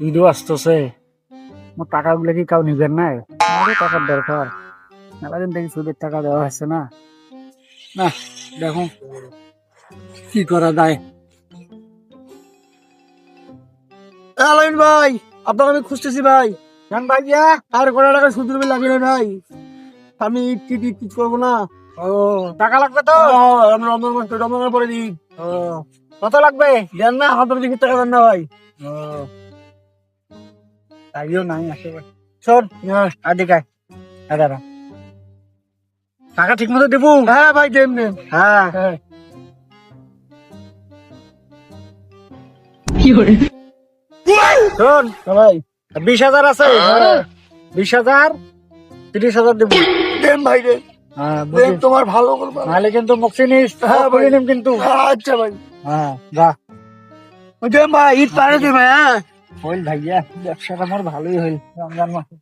ঈদও আসতেছে, মোর টাকাগুলো কি কাউ নিবেন নাই? আমারও টাকার দরকার, মেলা দিন থেকে সুদের টাকা দেওয়া হচ্ছে না। না, দেখো কি করা যায়। আলামিন ভাই, আপনাকে আমি খুঁজতেছি ভাই। জান ভাইয়া, আর কত টাকা সুদ রুপে লাগবে ভাই? আমি ঈদ করবো না। ও টাকা লাগবে তো? আমরা রমজান পরে দিই। ও কত লাগবে? দেন না, 1,000 টাকা দেন না ভাই। ও তাইও নাই আসলে। শোন আদিকায়, দাঁড়া, টাকা ঠিক মতো দেবো? হ্যাঁ ভাই, দেন দেন। হ্যাঁ হ্যাঁ। শোন ভাই 20,000 আছে, 20,000, 30,000 দেবো। দেন ভাই, দেন হ্যাঁ দেন, বুঝিস, তোমার ভালো করবো। নাহলে কিন্তু মুখ চিনিস। হ্যাঁ ভাই। নিম কিন্তু। আচ্ছা ভাই, হ্যাঁ যা। দেন ভাই, ঈদ পারে দে ভাই। হ্যাঁ হইল ভাইয়া, ব্যবসাটা আমার ভালোই হইল রমজান মাসে।